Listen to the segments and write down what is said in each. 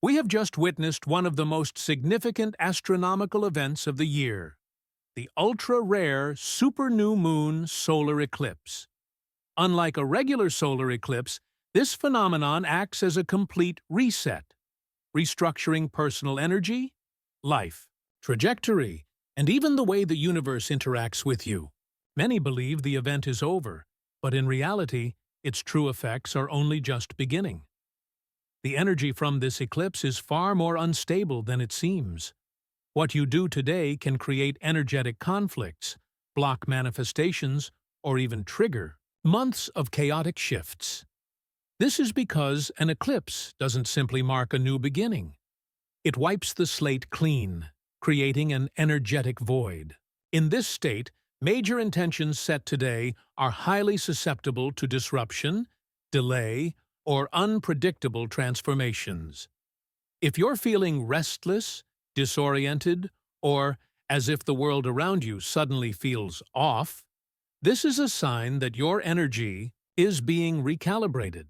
We have just witnessed one of the most significant astronomical events of the year, the ultra-rare super new moon solar eclipse. Unlike a regular solar eclipse, this phenomenon acts as a complete reset, restructuring personal energy, life, trajectory, and even the way the universe interacts with you. Many believe the event is over, but in reality, its true effects are only just beginning. The energy from this eclipse is far more unstable than it seems. What you do today can create energetic conflicts, block manifestations, or even trigger months of chaotic shifts. This is because an eclipse doesn't simply mark a new beginning. It wipes the slate clean, creating an energetic void. In this state, major intentions set today are highly susceptible to disruption, delay, or unpredictable transformations. If you're feeling restless, disoriented, or as if the world around you suddenly feels off, this is a sign that your energy is being recalibrated.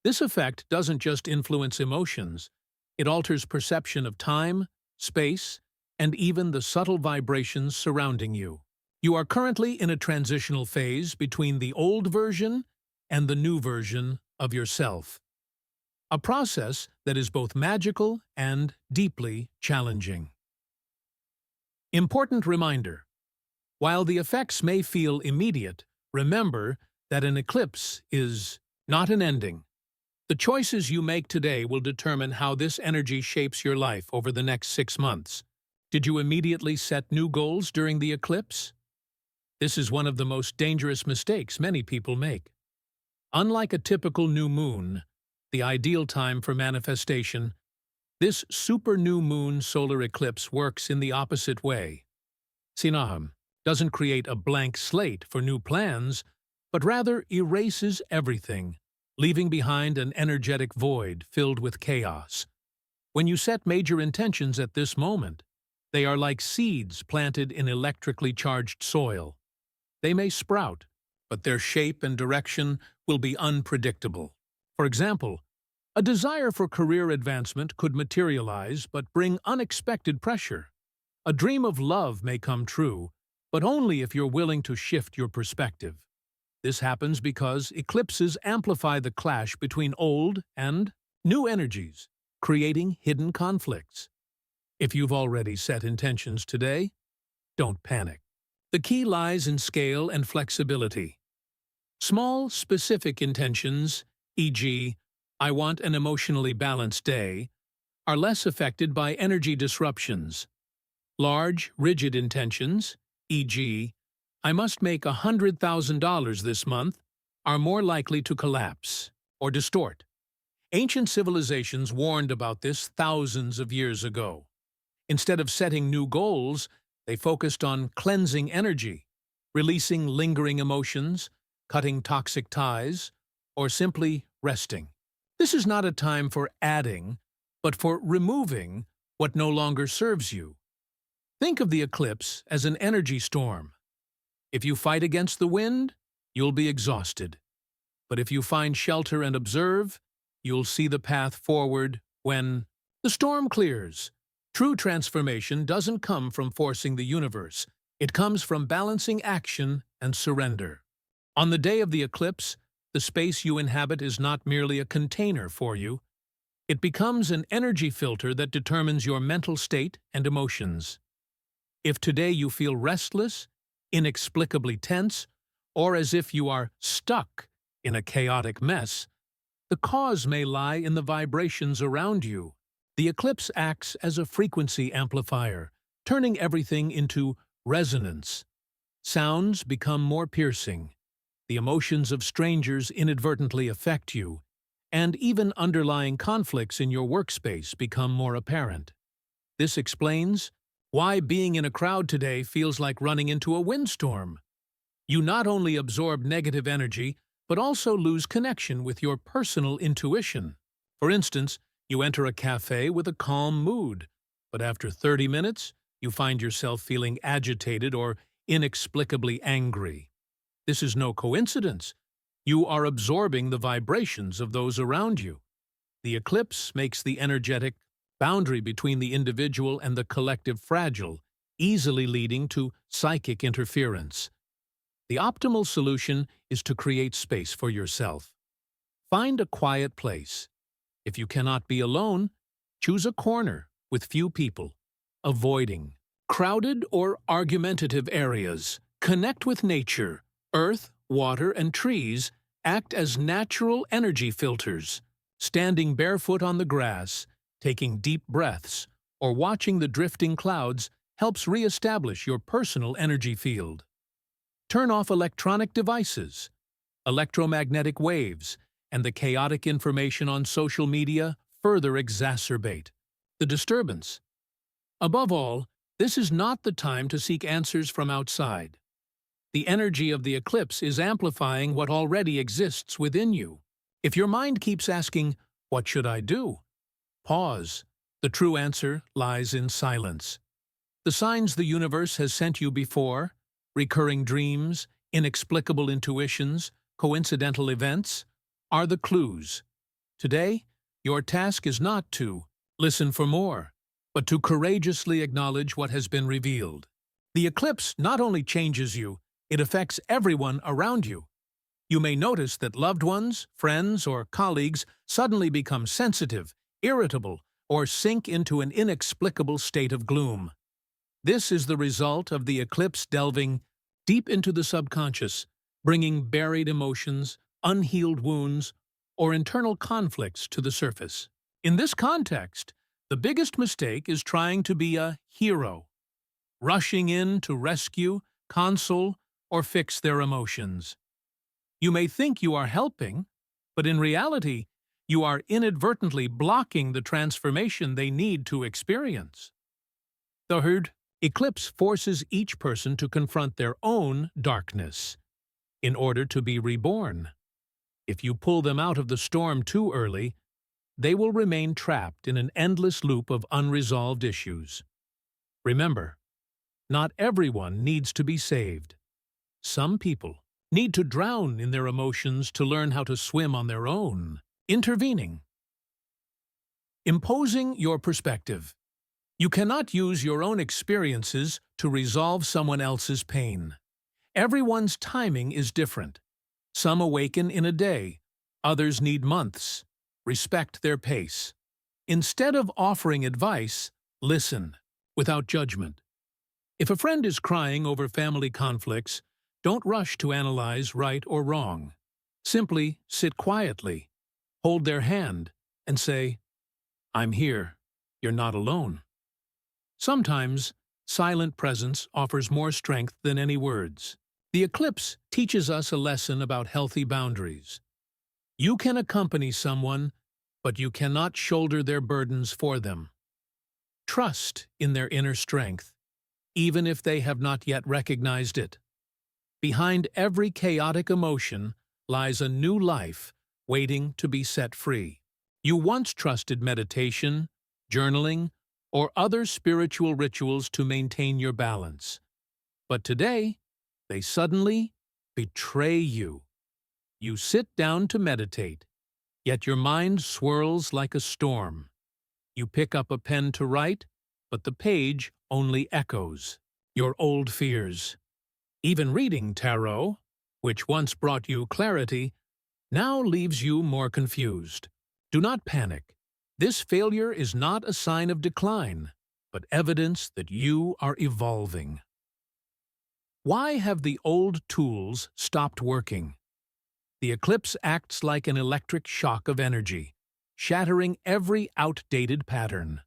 This effect doesn't just influence emotions, it alters perception of time, space, and even the subtle vibrations surrounding you. You are currently in a transitional phase between the old version and the new version of yourself. A process that is both magical and deeply challenging. Important reminder: while the effects may feel immediate, remember that an eclipse is not an ending. The choices you make today will determine how this energy shapes your life over the next 6 months. Did you immediately set new goals during the eclipse? This is one of the most dangerous mistakes many people make. Unlike a typical new moon, the ideal time for manifestation, this super new moon solar eclipse works in the opposite way. Sinaham doesn't create a blank slate for new plans, but rather erases everything, leaving behind an energetic void filled with chaos. When you set major intentions at this moment, they are like seeds planted in electrically charged soil. They may sprout, but their shape and direction will be unpredictable. For example, a desire for career advancement could materialize but bring unexpected pressure. A dream of love may come true, but only if you're willing to shift your perspective. This happens because eclipses amplify the clash between old and new energies, creating hidden conflicts. If you've already set intentions today, don't panic. The key lies in scale and flexibility. Small, specific intentions, e.g., I want an emotionally balanced day, are less affected by energy disruptions. Large, rigid intentions, e.g., I must make $100,000 this month, are more likely to collapse or distort. Ancient civilizations warned about this thousands of years ago. Instead of setting new goals, they focused on cleansing energy, releasing lingering emotions, cutting toxic ties, or simply resting. This is not a time for adding, but for removing what no longer serves you. Think of the eclipse as an energy storm. If you fight against the wind, you'll be exhausted. But if you find shelter and observe, you'll see the path forward when the storm clears. True transformation doesn't come from forcing the universe. It comes from balancing action and surrender. On the day of the eclipse, the space you inhabit is not merely a container for you. It becomes an energy filter that determines your mental state and emotions. If today you feel restless, inexplicably tense, or as if you are stuck in a chaotic mess, the cause may lie in the vibrations around you. The eclipse acts as a frequency amplifier, turning everything into resonance. Sounds become more piercing. The emotions of strangers inadvertently affect you, and even underlying conflicts in your workspace become more apparent. This explains why being in a crowd today feels like running into a windstorm. You not only absorb negative energy, but also lose connection with your personal intuition. For instance, you enter a cafe with a calm mood, but after 30 minutes, you find yourself feeling agitated or inexplicably angry. This is no coincidence. You are absorbing the vibrations of those around you. The eclipse makes the energetic boundary between the individual and the collective fragile, easily leading to psychic interference. The optimal solution is to create space for yourself. Find a quiet place. If you cannot be alone, choose a corner with few people, avoiding crowded or argumentative areas. Connect with nature. Earth, water, and trees act as natural energy filters. Standing barefoot on the grass, taking deep breaths, or watching the drifting clouds helps re-establish your personal energy field. Turn off electronic devices. Electromagnetic waves and the chaotic information on social media further exacerbate the disturbance. Above all, this is not the time to seek answers from outside. The energy of the eclipse is amplifying what already exists within you. If your mind keeps asking, "What should I do?" Pause. The true answer lies in silence. The signs the universe has sent you before, recurring dreams, inexplicable intuitions, coincidental events, are the clues. Today, your task is not to listen for more, but to courageously acknowledge what has been revealed. The eclipse not only changes you, it affects everyone around you. You may notice that loved ones, friends, or colleagues suddenly become sensitive, irritable, or sink into an inexplicable state of gloom. This is the result of the eclipse delving deep into the subconscious, bringing buried emotions, unhealed wounds, or internal conflicts to the surface. In this context, the biggest mistake is trying to be a hero, rushing in to rescue, console, or fix their emotions. You may think you are helping, but in reality, you are inadvertently blocking the transformation they need to experience. Third, eclipse forces each person to confront their own darkness in order to be reborn. If you pull them out of the storm too early, they will remain trapped in an endless loop of unresolved issues. Remember, not everyone needs to be saved. Some people need to drown in their emotions to learn how to swim on their own. Intervening. Imposing your perspective. You cannot use your own experiences to resolve someone else's pain. Everyone's timing is different. Some awaken in a day, others need months. Respect their pace. Instead of offering advice, listen, without judgment. If a friend is crying over family conflicts, don't rush to analyze right or wrong. Simply sit quietly, hold their hand, and say, "I'm here. You're not alone." Sometimes, silent presence offers more strength than any words. The eclipse teaches us a lesson about healthy boundaries. You can accompany someone, but you cannot shoulder their burdens for them. Trust in their inner strength, even if they have not yet recognized it. Behind every chaotic emotion lies a new life waiting to be set free. You once trusted meditation, journaling, or other spiritual rituals to maintain your balance. But today, they suddenly betray you. You sit down to meditate, yet your mind swirls like a storm. You pick up a pen to write, but the page only echoes your old fears. Even reading tarot, which once brought you clarity, now leaves you more confused. Do not panic. This failure is not a sign of decline, but evidence that you are evolving. Why have the old tools stopped working? The eclipse acts like an electric shock of energy, shattering every outdated pattern.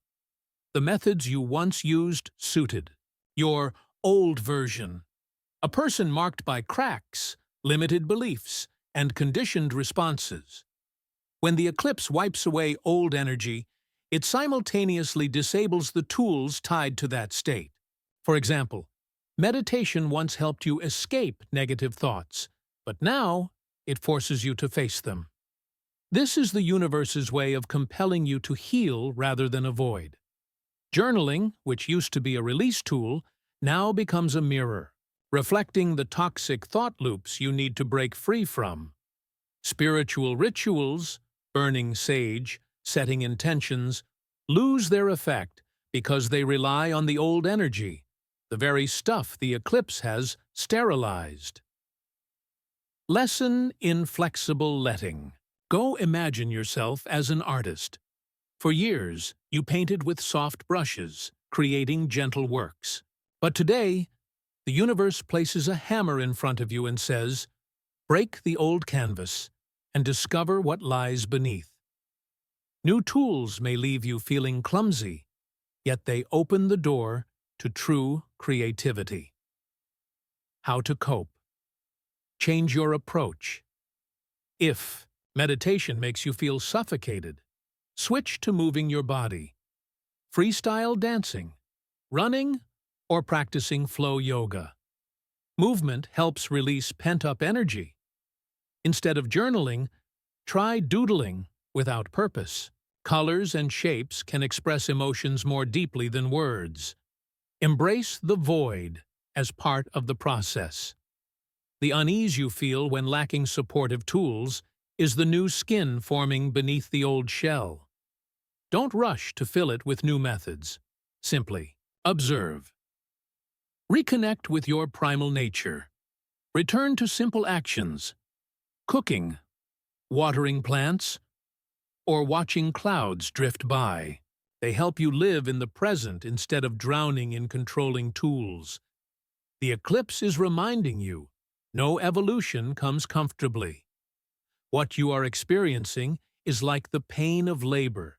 The methods you once used suited your old version. A person marked by cracks, limited beliefs, and conditioned responses. When the eclipse wipes away old energy, it simultaneously disables the tools tied to that state. For example, meditation once helped you escape negative thoughts, but now it forces you to face them. This is the universe's way of compelling you to heal rather than avoid. Journaling, which used to be a release tool, now becomes a mirror, reflecting the toxic thought loops you need to break free from. Spiritual rituals, burning sage, setting intentions, lose their effect because they rely on the old energy, the very stuff the eclipse has sterilized. Lesson in flexible letting. Go imagine yourself as an artist. For years, you painted with soft brushes, creating gentle works. But today, the universe places a hammer in front of you and says, break the old canvas and discover what lies beneath. New tools may leave you feeling clumsy, yet they open the door to true creativity. How to cope. Change your approach. If meditation makes you feel suffocated, switch to moving your body. Freestyle dancing, running, or practicing flow yoga. Movement helps release pent-up energy. Instead of journaling, try doodling without purpose. Colors and shapes can express emotions more deeply than words. Embrace the void as part of the process. The unease you feel when lacking supportive tools is the new skin forming beneath the old shell. Don't rush to fill it with new methods. Simply observe. Reconnect with your primal nature. Return to simple actions. Cooking, watering plants, or watching clouds drift by. They help you live in the present instead of drowning in controlling tools. The eclipse is reminding you, no evolution comes comfortably. What you are experiencing is like the pain of labor.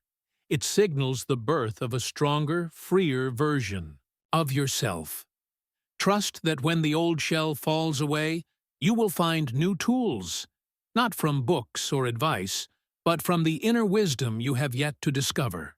It signals the birth of a stronger, freer version of yourself. Trust that when the old shell falls away, you will find new tools, not from books or advice, but from the inner wisdom you have yet to discover.